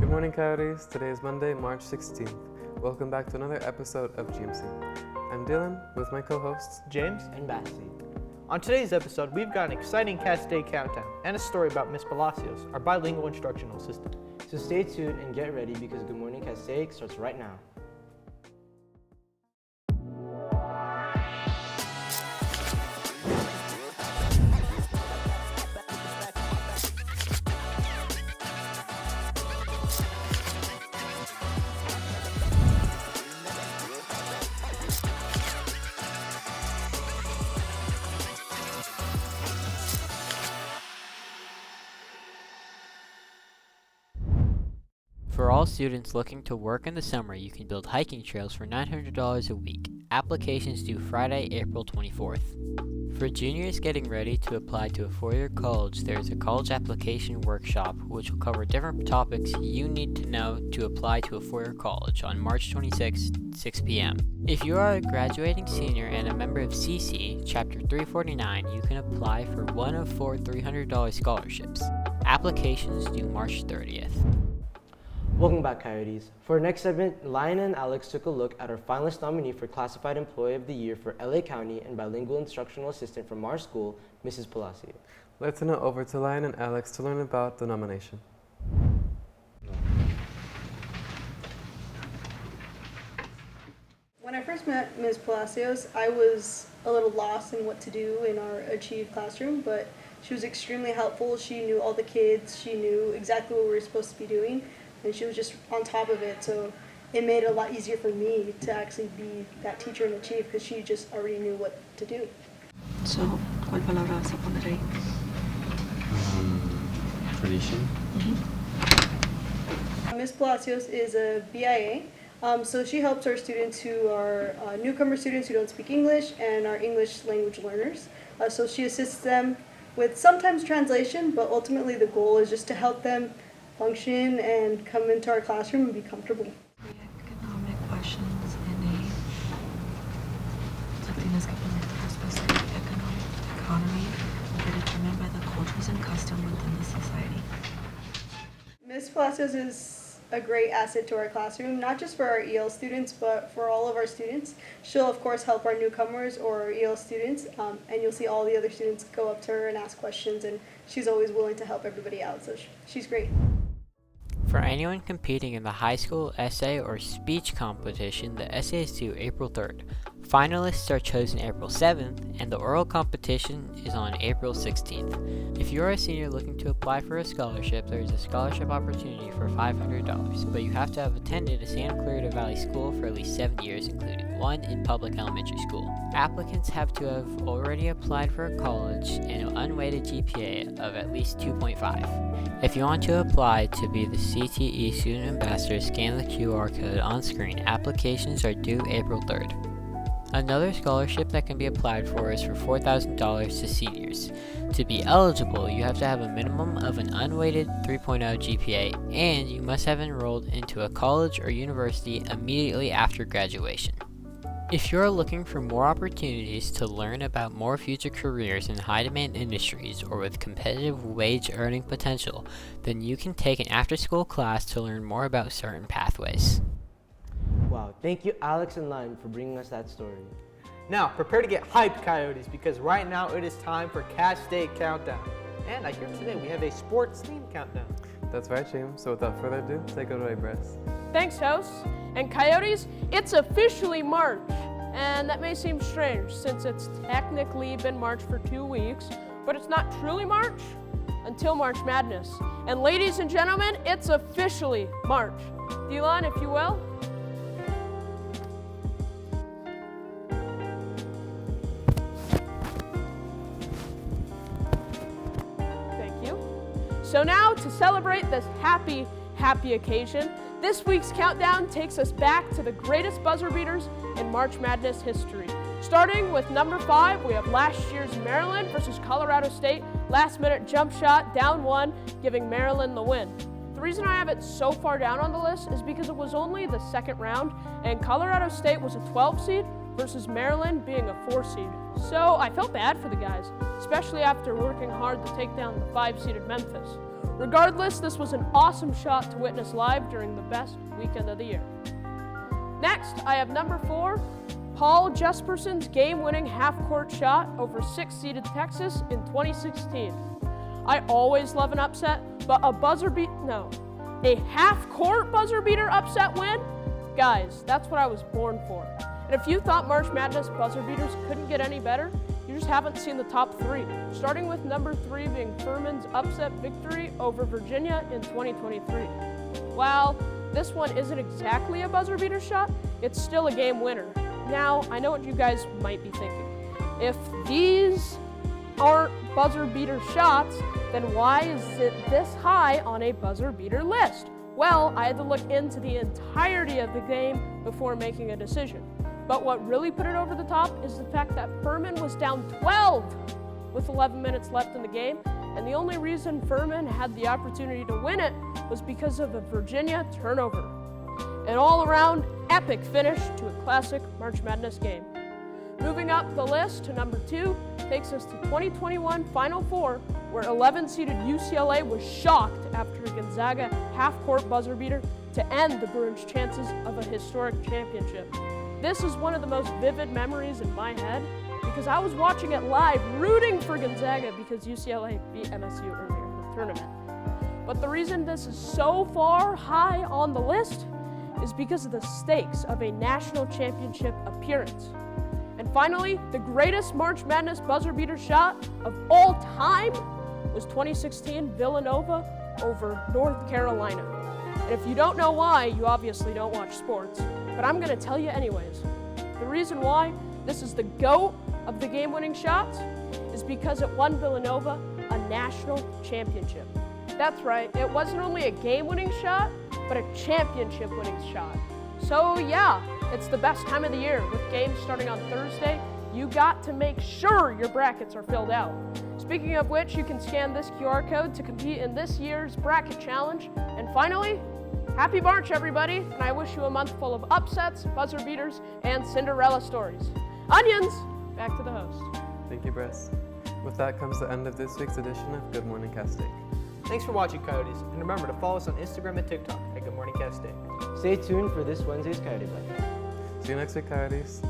Good morning, Coyotes. Today is Monday, March 16th. Welcome back to another episode of GMC. I'm Dylan with my co-hosts, James and Bassy. On today's episode, we've got an exciting Castaic Countdown and a story about Miss Palacios, our bilingual instructional assistant. So stay tuned and get ready because Good Morning Castaic starts right now. For all students looking to work in the summer, you can build hiking trails for $900 a week. Applications due Friday, April 24th. For juniors getting ready to apply to a four-year college, there is a college application workshop which will cover different topics you need to know to apply to a four-year college on March 26, 6 p.m. If you are a graduating senior and a member of CC, Chapter 349, you can apply for one of four $300 scholarships. Applications due March 30th. Welcome back, Coyotes. For our next segment, Lion and Alex took a look at our finalist nominee for Classified Employee of the Year for LA County and Bilingual Instructional Assistant from our school, Mrs. Palacios. let's turn it over to Lion and Alex to learn about the nomination. When I first met Ms. Palacios, I was a little lost in what to do in our Achieve classroom, but she was extremely helpful. She knew all the kids, she knew exactly what we were supposed to be doing, and she was just on top of it, so it made it a lot easier for me to actually be that teacher in Achieve because she just already knew what to do. So, ¿cuál palabra vas a poner ahí? Tradition. Ms. Palacios is a BIA, so she helps our students who are newcomer students who don't speak English and our English language learners. So she assists them with sometimes translation, but ultimately the goal is just to help them function and come into our classroom and be comfortable. Economic questions in a... So tienes que poner tu respuesta en economy are determined by the cultures and customs within the society. Ms. Palacios is a great asset to our classroom, not just for our EL students, but for all of our students. She'll, of course, help our newcomers or our EL students, and you'll see all the other students go up to her and ask questions, and she's always willing to help everybody out, so she's great. For anyone competing in the high school essay or speech competition, the essay is due April 3rd. Finalists are chosen April 7th, and the oral competition is on April 16th. If you are a senior looking to apply for a scholarship, there is a scholarship opportunity for $500, but you have to have attended a Santa Clarita Valley school for at least 7 years, including one in public elementary school. Applicants have to have already applied for a college and an unweighted GPA of at least 2.5. If you want to apply to be the CTE Student Ambassador, scan the QR code on screen. Applications are due April 3rd. Another scholarship that can be applied for is for $4,000 to seniors. To be eligible, you have to have a minimum of an unweighted 3.0 GPA, and you must have enrolled into a college or university immediately after graduation. If you're looking for more opportunities to learn about more future careers in high-demand industries or with competitive wage earning potential, then you can take an after-school class to learn more about certain pathways. Wow, thank you, Alex and Lion, for bringing us that story. Now, prepare to get hyped, Coyotes, because right now it is time for Castaic Countdown. And I hear today we have a sports-themed countdown. That's right, James. So without further ado, take it away, Bress. Thanks, hosts. And Coyotes, it's officially March. And that may seem strange since it's technically been March for 2 weeks, but it's not truly March until March Madness. And ladies and gentlemen, it's officially March. Dylan, if you will. Thank you. So now, to celebrate this happy occasion, this week's countdown takes us back to the greatest buzzer beaters in March Madness history. Starting with number 5, we have last year's Maryland versus Colorado State. Last minute jump shot, down 1, giving Maryland the win. The reason I have it so far down on the list is because it was only the second round, and Colorado State was a 12 seed versus Maryland being a 4 seed. So I felt bad for the guys, especially after working hard to take down the 5-seeded Memphis. Regardless, this was an awesome shot to witness live during the best weekend of the year. Next, I have number 4, Paul Jesperson's game-winning half-court shot over 6-seeded Texas in 2016. I always love an upset, but a half-court buzzer beater upset win? Guys, that's what I was born for. And if you thought March Madness buzzer beaters couldn't get any better, you just haven't seen the top 3, starting with number 3 being Furman's upset victory over Virginia in 2023. While this one isn't exactly a buzzer beater shot, it's still a game winner. Now, I know what you guys might be thinking. If these aren't buzzer beater shots, then why is it this high on a buzzer beater list? Well, I had to look into the entirety of the game before making a decision. But what really put it over the top is the fact that Furman was down 12 with 11 minutes left in the game, and the only reason Furman had the opportunity to win it was because of a Virginia turnover. An all-around epic finish to a classic March Madness game. Moving up the list to number 2 takes us to 2021 Final Four, where 11-seeded UCLA was shocked after a Gonzaga half-court buzzer beater to end the Bruins' chances of a historic championship. This is one of the most vivid memories in my head because I was watching it live, rooting for Gonzaga because UCLA beat MSU earlier in the tournament. But the reason this is so far high on the list is because of the stakes of a national championship appearance. And finally, the greatest March Madness buzzer beater shot of all time was 2016 Villanova over North Carolina. And if you don't know why, you obviously don't watch sports, but I'm gonna tell you anyways. The reason why this is the GOAT of the game-winning shots is because it won Villanova a national championship. That's right, it wasn't only a game-winning shot, but a championship-winning shot. So yeah, it's the best time of the year. With games starting on Thursday, you got to make sure your brackets are filled out. Speaking of which, you can scan this QR code to compete in this year's bracket challenge. And finally, happy March, everybody, and I wish you a month full of upsets, buzzer beaters, and Cinderella stories. Onions, back to the host. Thank you, Bress. With that comes the end of this week's edition of Good Morning Castaic. Thanks for watching, Coyotes, and remember to follow us on Instagram and TikTok at Good Morning Castaic. Stay tuned for this Wednesday's Coyote Bite. See you next week, Coyotes.